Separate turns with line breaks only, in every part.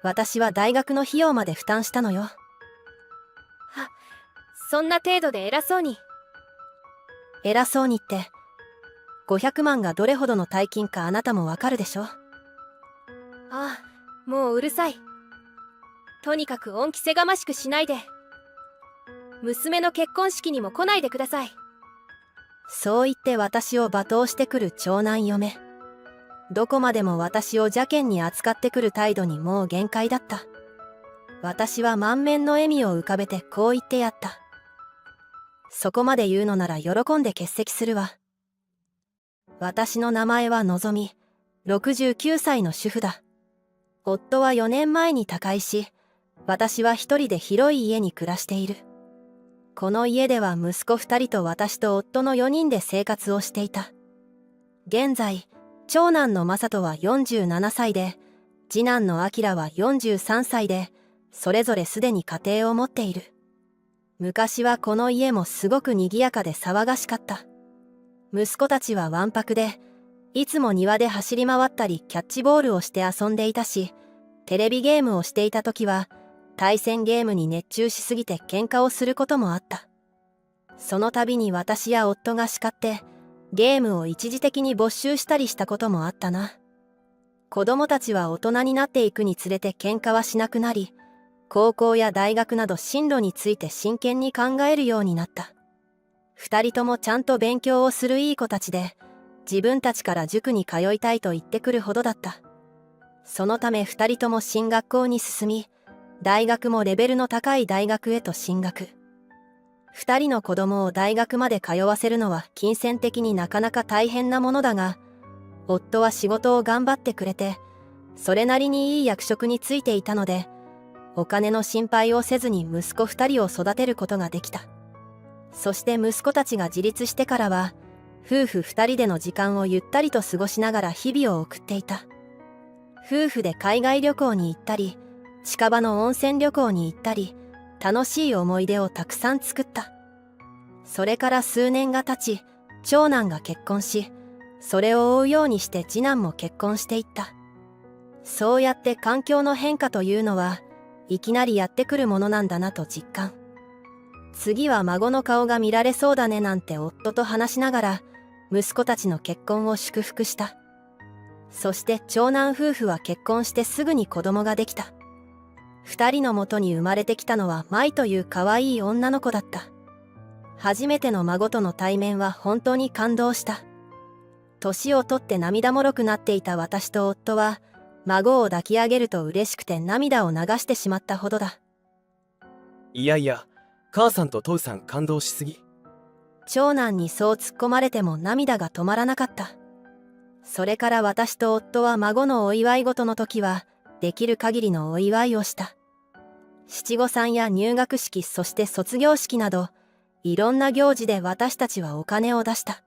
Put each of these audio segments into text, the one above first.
私は大学の費用まで負担したのよ。
そんな程度で偉そうに。
偉そうにって、500万がどれほどの大金かあなたもわかるでしょ。
もううるさい。とにかく恩着せがましくしないで。娘の結婚式にも来ないでください。
そう言って私を罵倒してくる長男嫁。どこまでも私を邪険に扱ってくる態度にもう限界だった。私は満面の笑みを浮かべてこう言ってやった。そこまで言うのなら喜んで欠席するわ。私の名前はのぞみ、69歳の主婦だ。夫は4年前に他界し、私は一人で広い家に暮らしている。この家では息子2人と私と夫の4人で生活をしていた。現在、長男の正人は47歳で、次男の明は43歳で、それぞれすでに家庭を持っている。昔はこの家もすごく賑やかで騒がしかった。息子たちはわんぱくで、いつも庭で走り回ったりキャッチボールをして遊んでいたし、テレビゲームをしていた時は、対戦ゲームに熱中しすぎて喧嘩をすることもあった。その度に私や夫が叱って、ゲームを一時的に没収したりしたこともあったな。子供たちは大人になっていくにつれて喧嘩はしなくなり、高校や大学など進路について真剣に考えるようになった。2人ともちゃんと勉強をするいい子たちで、自分たちから塾に通いたいと言ってくるほどだった。そのため2人とも進学校に進み、大学もレベルの高い大学へと進学。2人の子供を大学まで通わせるのは金銭的になかなか大変なものだが、夫は仕事を頑張ってくれて、それなりにいい役職に就いていたので、お金の心配をせずに息子2人を育てることができた。そして息子たちが自立してからは、夫婦2人での時間をゆったりと過ごしながら日々を送っていた。夫婦で海外旅行に行ったり、近場の温泉旅行に行ったり、楽しい思い出をたくさん作った。それから数年が経ち、長男が結婚し、それを追うようにして次男も結婚していった。そうやって環境の変化というのは、いきなりやってくるものなんだなと実感。次は孫の顔が見られそうだねなんて夫と話しながら、息子たちの結婚を祝福した。そして長男夫婦は結婚してすぐに子供ができた。2人のもとに生まれてきたのは舞という可愛い女の子だった。初めての孫との対面は本当に感動した。年をとって涙もろくなっていた私と夫は、孫を抱き上げると嬉しくて涙を流してしまったほどだ。
いやいや、母さんと父さん感動しすぎ。
長男にそう突っ込まれても涙が止まらなかった。それから私と夫は孫のお祝い事の時は、できる限りのお祝いをした。七五三や入学式、そして卒業式など、いろんな行事で私たちはお金を出した。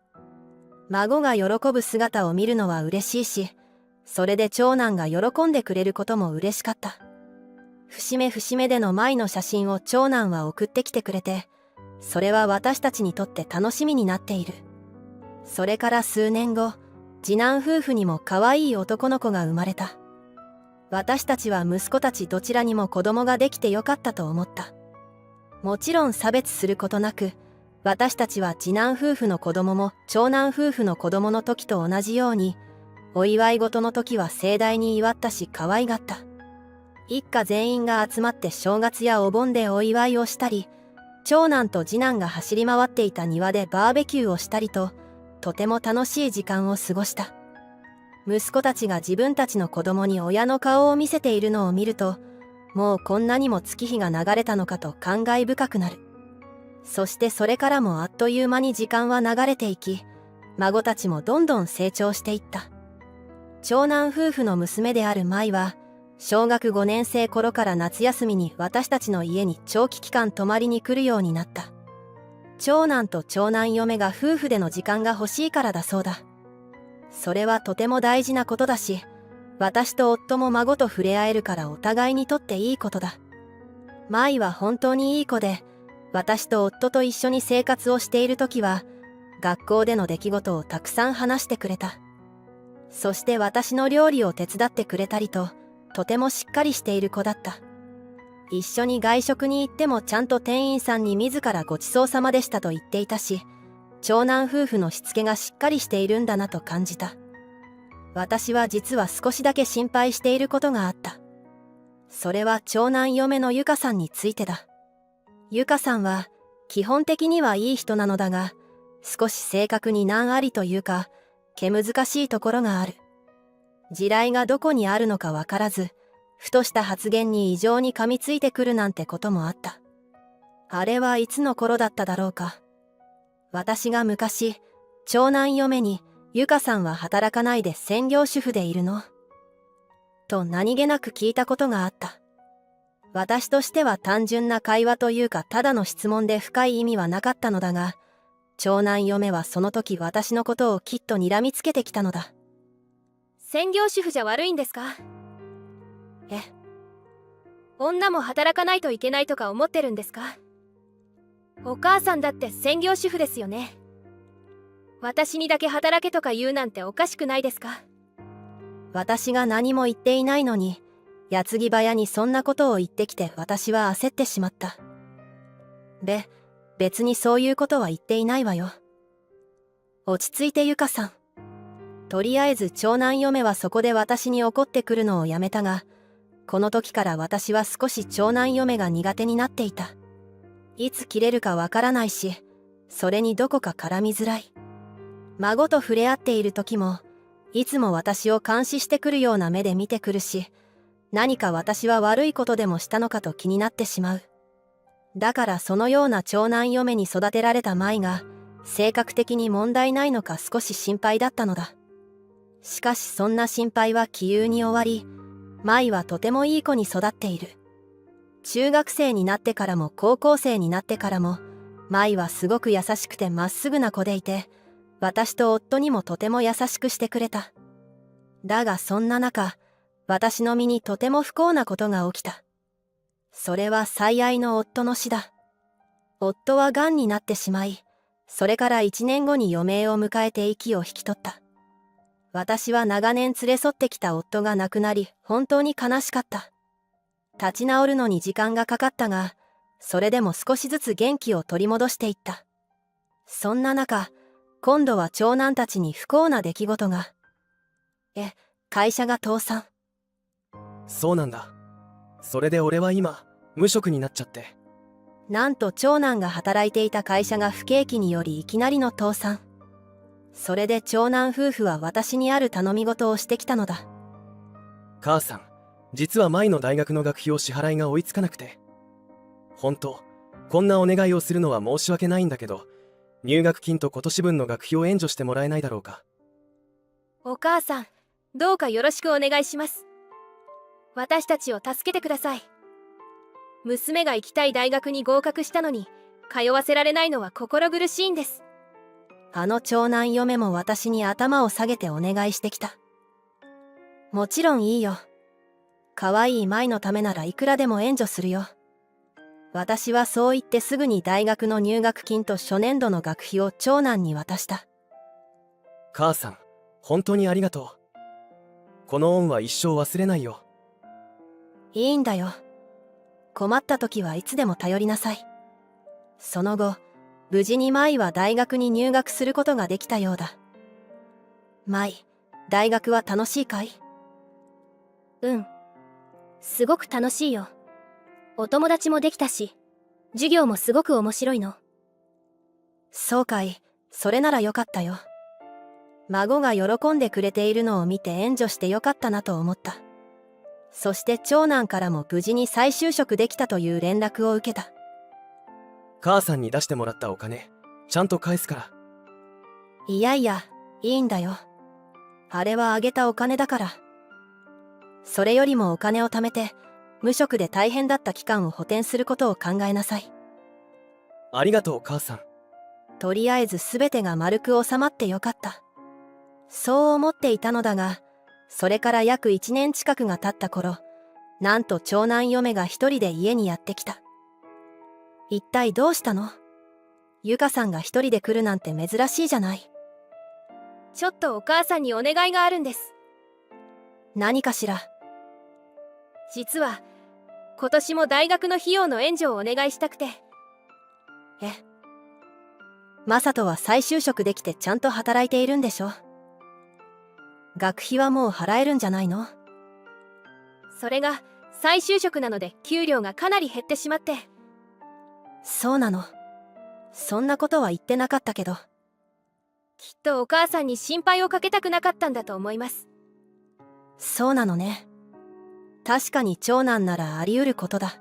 孫が喜ぶ姿を見るのは嬉しいし、それで長男が喜んでくれることも嬉しかった。節目節目での舞の写真を長男は送ってきてくれて、それは私たちにとって楽しみになっている。それから数年後、次男夫婦にも可愛い男の子が生まれた。私たちは息子たちどちらにも子供ができてよかったと思った。もちろん差別することなく、私たちは次男夫婦の子供も長男夫婦の子供の時と同じように、お祝い事の時は盛大に祝ったし可愛がった。一家全員が集まって正月やお盆でお祝いをしたり、長男と次男が走り回っていた庭でバーベキューをしたりと、とても楽しい時間を過ごした。息子たちが自分たちの子供に親の顔を見せているのを見ると、もうこんなにも月日が流れたのかと感慨深くなる。そしてそれからもあっという間に時間は流れていき、孫たちもどんどん成長していった。長男夫婦の娘である舞は、小学5年生頃から夏休みに私たちの家に長期期間泊まりに来るようになった。長男と長男嫁が夫婦での時間が欲しいからだそうだ。それはとても大事なことだし、私と夫も孫と触れ合えるからお互いにとっていいことだ。舞は本当にいい子で、私と夫と一緒に生活をしている時は、学校での出来事をたくさん話してくれた。そして私の料理を手伝ってくれたりと、とてもしっかりしている子だった。一緒に外食に行ってもちゃんと店員さんに自らごちそうさまでしたと言っていたし、長男夫婦のしつけがしっかりしているんだなと感じた。私は実は少しだけ心配していることがあった。それは長男嫁のゆかさんについてだ。ゆかさんは基本的にはいい人なのだが、少し性格に難ありというか、気難しいところがある。地雷がどこにあるのかわからず、ふとした発言に異常に噛みついてくるなんてこともあった。あれはいつの頃だっただろうか。私が昔、長男嫁に、ゆかさんは働かないで専業主婦でいるのと何気なく聞いたことがあった。私としては単純な会話というかただの質問で深い意味はなかったのだが、長男嫁はその時私のことをきっと睨みつけてきたのだ。
専業主婦じゃ悪いんですか？
え、
女も働かないといけないとか思ってるんですか？お母さんだって専業主婦ですよね。私にだけ働けとか言うなんておかしくないですか？
私が何も言っていないのに、矢継ぎ早にそんなことを言ってきて私は焦ってしまった。別にそういうことは言っていないわよ。落ち着いてゆかさん。とりあえず長男嫁はそこで私に怒ってくるのをやめたが、この時から私は少し長男嫁が苦手になっていた。いつ切れるかわからないし、それにどこか絡みづらい。孫と触れ合っている時も、いつも私を監視してくるような目で見てくるし、何か私は悪いことでもしたのかと気になってしまう。だからそのような長男嫁に育てられた舞が、性格的に問題ないのか少し心配だったのだ。しかしそんな心配は杞憂に終わり、舞はとてもいい子に育っている。中学生になってからも高校生になってからも、舞はすごく優しくてまっすぐな子でいて、私と夫にもとても優しくしてくれた。だがそんな中、私の身にとても不幸なことが起きた。それは最愛の夫の死だ。夫は癌になってしまい、それから1年後に余命を迎えて息を引き取った。私は長年連れ添ってきた夫が亡くなり、本当に悲しかった。立ち直るのに時間がかかったが、それでも少しずつ元気を取り戻していった。そんな中、今度は長男たちに不幸な出来事が。会社が倒産。
そうなんだ。それで俺は今無職になっちゃって。
なんと長男が働いていた会社が不景気によりいきなりの倒産。それで長男夫婦は私にある頼み事をしてきたのだ。
母さん、実は舞の大学の学費を支払いが追いつかなくて。本当、こんなお願いをするのは申し訳ないんだけど、入学金と今年分の学費を援助してもらえないだろうか。
お母さん、どうかよろしくお願いします。私たちを助けてください。娘が行きたい大学に合格したのに、通わせられないのは心苦しいんです。
あの長男嫁も私に頭を下げてお願いしてきた。もちろんいいよ。可愛い舞のためならいくらでも援助するよ。私はそう言ってすぐに大学の入学金と初年度の学費を長男に渡した。
母さん、本当にありがとう。この恩は一生忘れないよ。
いいんだよ。困った時はいつでも頼りなさい。その後、無事に舞は大学に入学することができたようだ。舞、大学は楽しいかい？
うん。すごく楽しいよ。お友達もできたし、授業もすごく面白いの。
そうかい、それならよかったよ。孫が喜んでくれているのを見て援助してよかったなと思った。そして長男からも無事に再就職できたという連絡を受けた。
母さんに出してもらったお金、ちゃんと返すから。
いやいや、いいんだよ。あれはあげたお金だから。それよりもお金を貯めて、無職で大変だった期間を補填することを考えなさい。
ありがとう母さん。
とりあえず全てが丸く収まってよかった。そう思っていたのだが、それから約1年近くが経った頃、なんと長男嫁が一人で家にやってきた。一体どうしたの？ゆかさんが一人で来るなんて珍しいじゃない。
ちょっとお母さんにお願いがあるんです。
何かしら？
実は今年も大学の費用の援助をお願いしたくて。
え、マサトは再就職できてちゃんと働いているんでしょ？学費はもう払えるんじゃないの？
それが再就職なので給料がかなり減ってしまって。
そうなの。そんなことは言ってなかったけど。
きっとお母さんに心配をかけたくなかったんだと思います。
そうなのね。確かに長男ならあり得ることだ。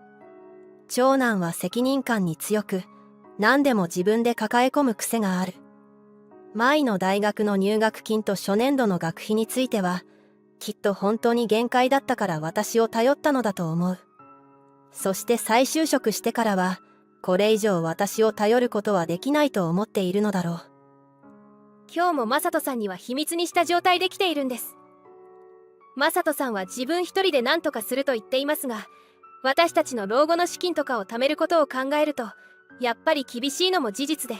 長男は責任感に強く、何でも自分で抱え込む癖がある。舞の大学の入学金と初年度の学費については、きっと本当に限界だったから私を頼ったのだと思う。そして再就職してからは、これ以上私を頼ることはできないと思っているのだろう。
今日もマサトさんには秘密にした状態で来ているんです。マサトさんは自分一人で何とかすると言っていますが、私たちの老後の資金とかを貯めることを考えると、やっぱり厳しいのも事実で、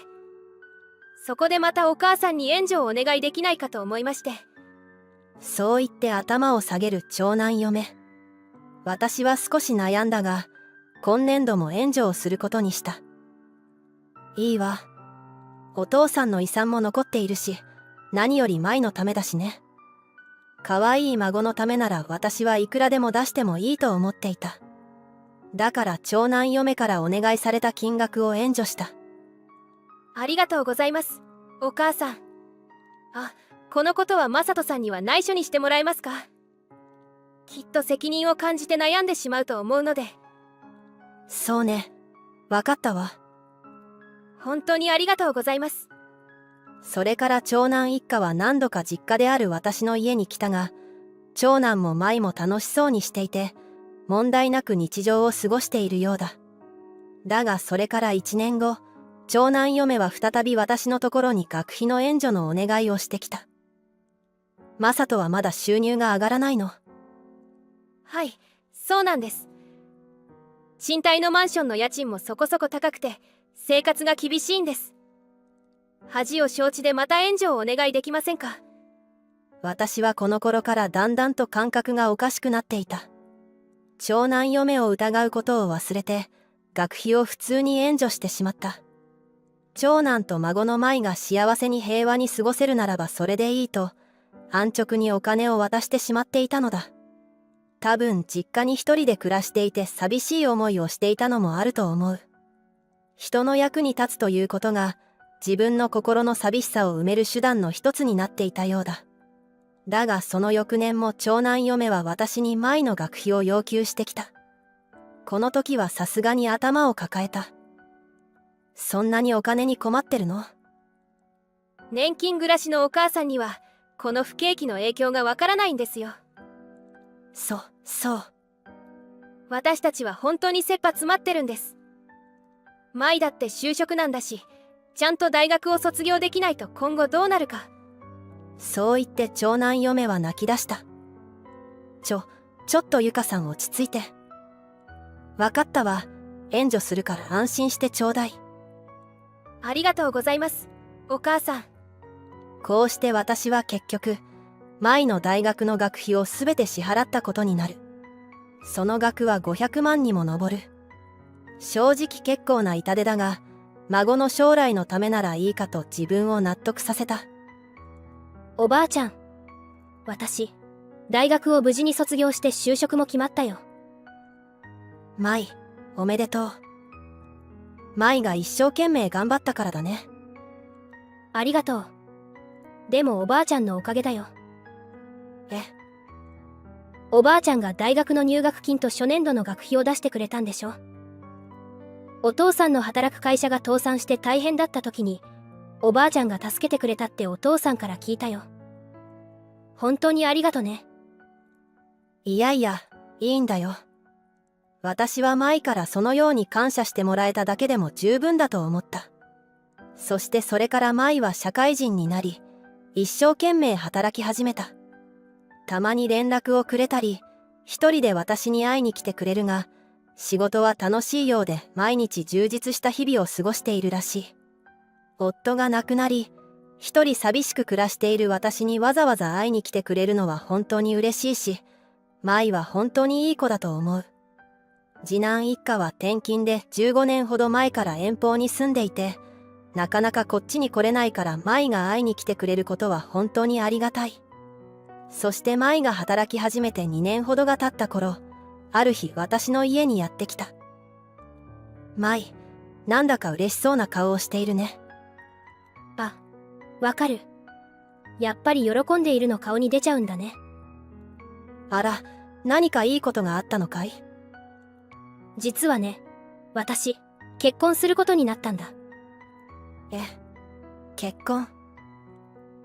そこでまたお母さんに援助をお願いできないかと思いまして。
そう言って頭を下げる長男嫁。私は少し悩んだが、今年度も援助をすることにした。いいわ。お父さんの遺産も残っているし、何より舞のためだしね。可愛い孫のためなら私はいくらでも出してもいいと思っていた。だから長男嫁からお願いされた金額を援助した。
ありがとうございます、お母さん。あ、このことはマサトさんには内緒にしてもらえますか？きっと責任を感じて悩んでしまうと思うので。
そうね。わかったわ。
本当にありがとうございます。
それから長男一家は何度か実家である私の家に来たが、長男も舞も楽しそうにしていて、問題なく日常を過ごしているようだ。だがそれから1年後、長男嫁は再び私のところに学費の援助のお願いをしてきた。マサトはまだ収入が上がらないの？
はい、そうなんです。賃貸のマンションの家賃もそこそこ高くて、生活が厳しいんです。恥を承知でまた援助をお願いできませんか？
私はこの頃からだんだんと感覚がおかしくなっていた。長男嫁を疑うことを忘れて、学費を普通に援助してしまった。長男と孫の舞が幸せに平和に過ごせるならばそれでいいと、安直にお金を渡してしまっていたのだ。多分実家に一人で暮らしていて寂しい思いをしていたのもあると思う。人の役に立つということが、自分の心の寂しさを埋める手段の一つになっていたようだ。だがその翌年も長男嫁は私に舞の学費を要求してきた。この時はさすがに頭を抱えた。そんなにお金に困ってるの？
年金暮らしのお母さんにはこの不景気の影響がわからないんですよ。
そう。
私たちは本当に切羽詰まってるんです。舞だって就職なんだし、ちゃんと大学を卒業できないと今後どうなるか。
そう言って長男嫁は泣き出した。ちょっとゆかさん落ち着いて。わかったわ。援助するから安心してちょうだい。
ありがとうございます、お母さん。
こうして私は結局、舞の大学の学費をすべて支払ったことになる。その額は500万にも上る。正直結構な痛手だが、孫の将来のためならいいかと自分を納得させた。
おばあちゃん、私、大学を無事に卒業して就職も決まったよ。
舞、おめでとう。舞が一生懸命頑張ったからだね。
ありがとう。でもおばあちゃんのおかげだよ。
え？
おばあちゃんが大学の入学金と初年度の学費を出してくれたんでしょ。お父さんの働く会社が倒産して大変だった時に、おばあちゃんが助けてくれたってお父さんから聞いたよ。本当にありがとね。
いや、いいんだよ。私は舞からそのように感謝してもらえただけでも十分だと思った。そしてそれから舞は社会人になり、一生懸命働き始めた。たまに連絡をくれたり、一人で私に会いに来てくれるが、仕事は楽しいようで毎日充実した日々を過ごしているらしい。夫が亡くなり、一人寂しく暮らしている私にわざわざ会いに来てくれるのは本当に嬉しいし、舞は本当にいい子だと思う。次男一家は転勤で15年ほど前から遠方に住んでいて、なかなかこっちに来れないから舞が会いに来てくれることは本当にありがたい。そして舞が働き始めて2年ほどが経った頃、ある日私の家にやってきた。舞、なんだか嬉しそうな顔をしているね。
あ、わかる。やっぱり喜んでいるの顔に出ちゃうんだね。
あら、何かいいことがあったのかい？
実はね、私、結婚することになったんだ。
え、結婚？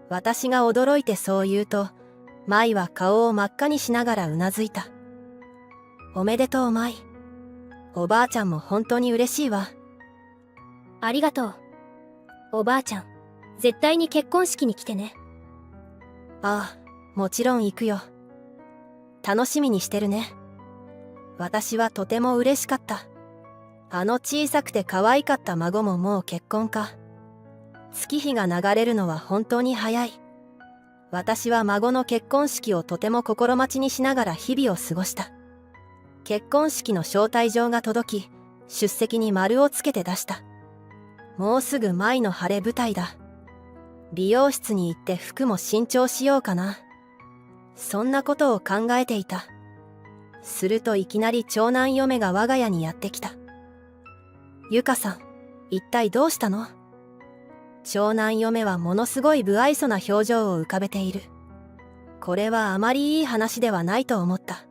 私が驚いてそう言うと、舞は顔を真っ赤にしながらうなずいた。おめでとう舞。おばあちゃんも本当に嬉しいわ。
ありがとう。おばあちゃん、絶対に結婚式に来てね。
ああ、もちろん行くよ。楽しみにしてるね。私はとても嬉しかった。あの小さくて可愛かった孫ももう結婚か。月日が流れるのは本当に早い。私は孫の結婚式をとても心待ちにしながら日々を過ごした。結婚式の招待状が届き、出席に丸をつけて出した。もうすぐ舞の晴れ舞台だ。美容室に行って服も新調しようかな。そんなことを考えていた。するといきなり長男嫁が我が家にやってきた。ゆかさん、一体どうしたの？長男嫁はものすごい不愛想な表情を浮かべている。これはあまりいい話ではないと思った。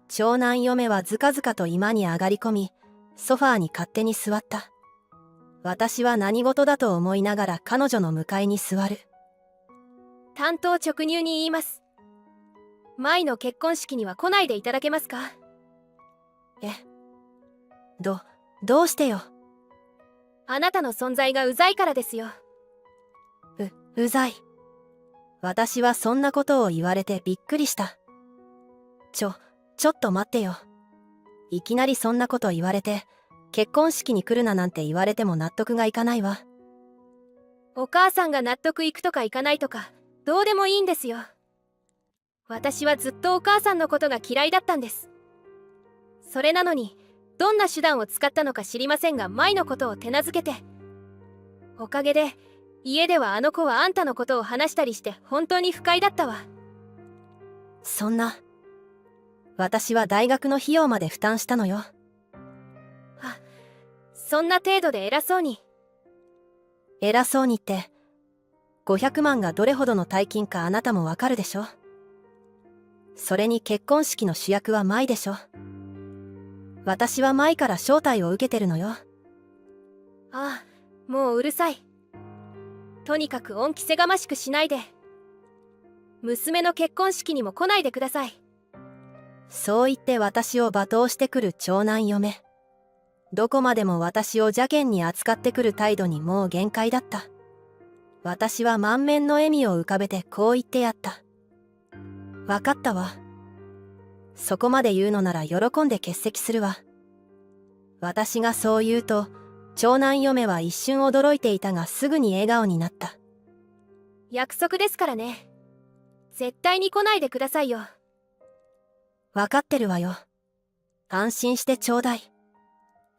長男嫁はずかずかと居間に上がり込み、ソファーに勝手に座った。私は何事だと思いながら彼女の向かいに座る。
単刀直入に言います。舞の結婚式には来ないでいただけますか？
え、どうしてよ。
あなたの存在がうざいからですよ。
うざい。私はそんなことを言われてびっくりした。ちょっと待ってよ。いきなりそんなこと言われて、結婚式に来るななんて言われても納得がいかないわ。
お母さんが納得いくとかいかないとか、どうでもいいんですよ。私はずっとお母さんのことが嫌いだったんです。それなのに、どんな手段を使ったのか知りませんが、舞のことを手なずけて。おかげで、家ではあの子はあんたのことを話したりして本当に不快だったわ。
そんな。私は大学の費用まで負担したのよ。
そんな程度で偉そうに。
偉そうにって、500万がどれほどの大金かあなたもわかるでしょ。それに結婚式の主役は舞でしょ。私は舞から招待を受けてるのよ。
ああ、もううるさい。とにかく恩着せがましくしないで。娘の結婚式にも来ないでください。
そう言って私を罵倒してくる長男嫁。どこまでも私を邪険に扱ってくる態度にもう限界だった。私は満面の笑みを浮かべてこう言ってやった。わかったわ。そこまで言うのなら喜んで欠席するわ。私がそう言うと、長男嫁は一瞬驚いていたがすぐに笑顔になった。
約束ですからね。絶対に来ないでくださいよ。
わかってるわよ。安心してちょうだい。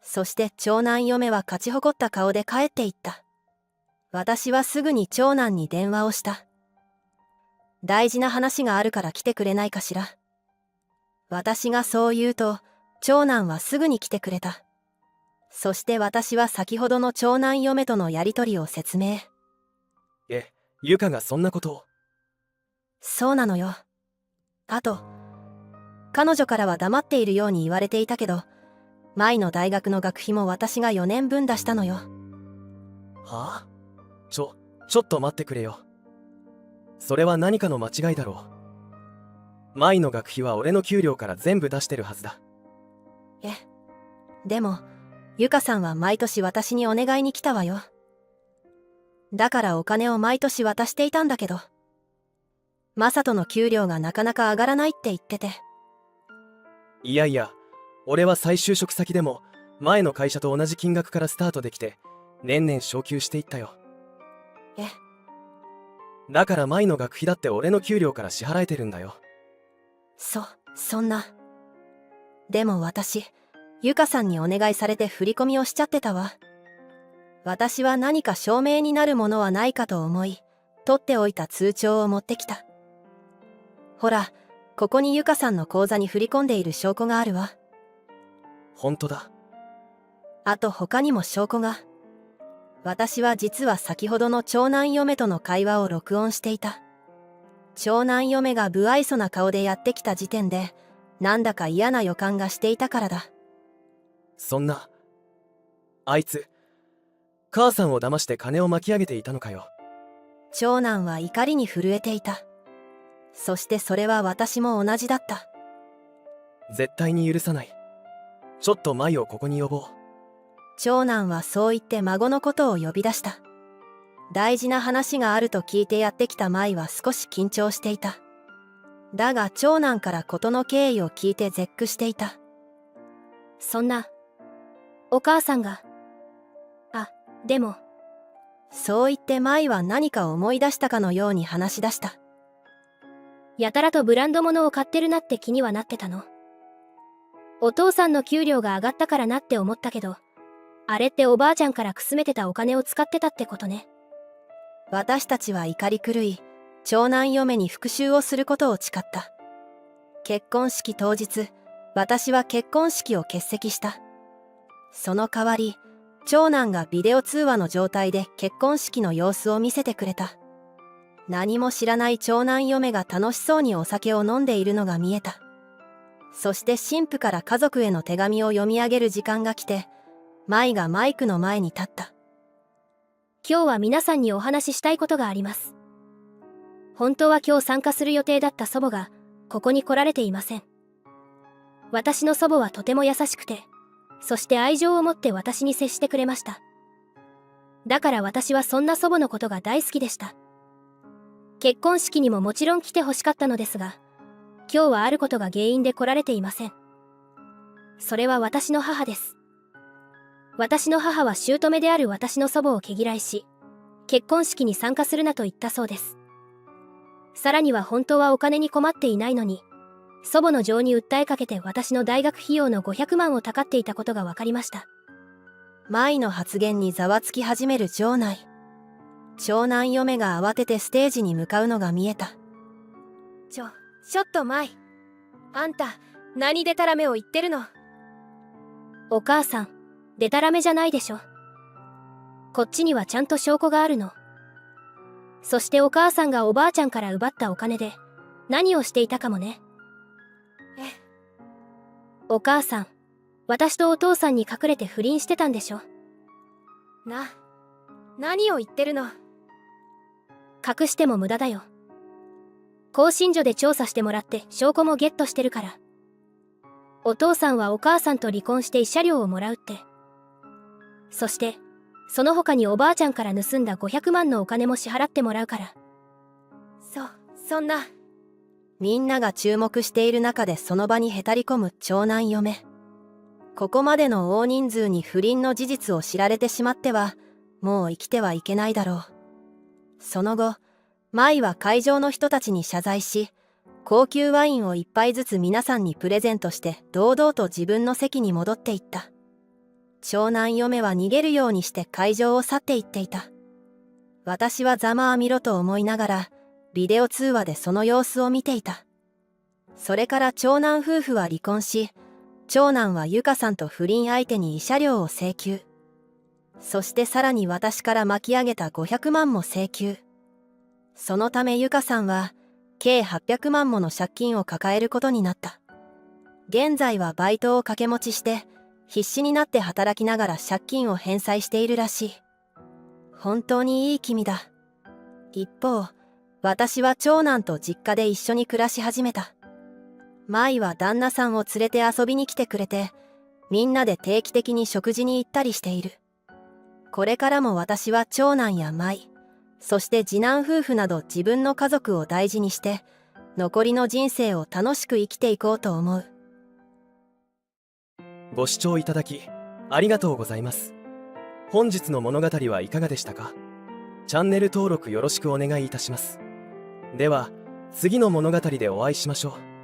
そして長男嫁は勝ち誇った顔で帰っていった。私はすぐに長男に電話をした。大事な話があるから来てくれないかしら。私がそう言うと、長男はすぐに来てくれた。そして私は先ほどの長男嫁とのやりとりを説明。
ゆかがそんなことを。
そうなのよ。あと、彼女からは黙っているように言われていたけど、舞の大学の学費も私が4年分出したのよ。
はあ？ちょっと待ってくれよ。それは何かの間違いだろう。舞の学費は俺の給料から全部出してるはずだ。
でも、ゆかさんは毎年私にお願いに来たわよ。だからお金を毎年渡していたんだけど、マサトの給料がなかなか上がらないって言ってて。
いやいや、俺は再就職先でも前の会社と同じ金額からスタートできて年々昇給していったよ。だから舞の学費だって俺の給料から支払えてるんだよ。
そんな。でも私、ゆかさんにお願いされて振り込みをしちゃってたわ。私は何か証明になるものはないかと思い、取っておいた通帳を持ってきた。ほら、ここにゆかさんの口座に振り込んでいる証拠があるわ。
本当だ。
あと他にも証拠が。私は実は先ほどの長男嫁との会話を録音していた。長男嫁が不愛想な顔でやってきた時点で、なんだか嫌な予感がしていたからだ。
そんな。あいつ、母さんを騙して金を巻き上げていたのかよ。
長男は怒りに震えていた。そしてそれは私も同じだった。
絶対に許さない。ちょっと舞をここに呼ぼう。
長男はそう言って孫のことを呼び出した。大事な話があると聞いてやってきた舞は少し緊張していた。だが長男から事の経緯を聞いて絶句していた。
そんな、お母さんが。でも。
そう言って舞は何か思い出したかのように話し出した。
やたらとブランド物を買ってるなって気にはなってたの。お父さんの給料が上がったからなって思ったけど、あれっておばあちゃんからくすめてたお金を使ってたってことね。
私たちは怒り狂い、長男嫁に復讐をすることを誓った。結婚式当日、私は結婚式を欠席した。その代わり、長男がビデオ通話の状態で結婚式の様子を見せてくれた。何も知らない長男嫁が楽しそうにお酒を飲んでいるのが見えた。そして新婦から家族への手紙を読み上げる時間が来て、舞がマイクの前に立った。
今日は皆さんにお話ししたいことがあります。本当は今日参加する予定だった祖母がここに来られていません。私の祖母はとても優しくて、そして愛情を持って私に接してくれました。だから私はそんな祖母のことが大好きでした。結婚式にももちろん来てほしかったのですが、今日はあることが原因で来られていません。それは私の母です。私の母は姑である私の祖母を毛嫌いし、結婚式に参加するなと言ったそうです。さらには本当はお金に困っていないのに、祖母の情に訴えかけて私の大学費用の500万をたかっていたことが分かりました。
舞の発言にざわつき始める場内。長男嫁が慌ててステージに向かうのが見えた。
ちょっと舞。あんた、何でたらめを言ってるの？お母さん、でたらめじゃないでしょ。こっちにはちゃんと証拠があるの。そしてお母さんがおばあちゃんから奪ったお金で何をしていたかもね。お母さん、私とお父さんに隠れて不倫してたんでしょ。何を言ってるの？隠しても無駄だよ。興信所で調査してもらって証拠もゲットしてるから。お父さんはお母さんと離婚して慰謝料をもらうって。そしてその他におばあちゃんから盗んだ500万のお金も支払ってもらうから。そんな。
みんなが注目している中でその場にへたり込む長男嫁。ここまでの大人数に不倫の事実を知られてしまっては、もう生きてはいけないだろう。その後、舞は会場の人たちに謝罪し、高級ワインを一杯ずつ皆さんにプレゼントして堂々と自分の席に戻っていった。長男嫁は逃げるようにして会場を去っていっていた。私はざまあみろと思いながら、ビデオ通話でその様子を見ていた。それから長男夫婦は離婚し、長男はゆかさんと不倫相手に慰謝料を請求。そしてさらに私から巻き上げた500万も請求。そのためゆかさんは計800万もの借金を抱えることになった。現在はバイトを掛け持ちして必死になって働きながら借金を返済しているらしい。本当にいい君だ。一方、私は長男と実家で一緒に暮らし始めた。舞は旦那さんを連れて遊びに来てくれて、みんなで定期的に食事に行ったりしている。これからも私は長男や舞、そして次男夫婦など自分の家族を大事にして、残りの人生を楽しく生きていこうと思う。
ご視聴いただきありがとうございます。本日の物語はいかがでしたか？チャンネル登録よろしくお願いいたします。では次の物語でお会いしましょう。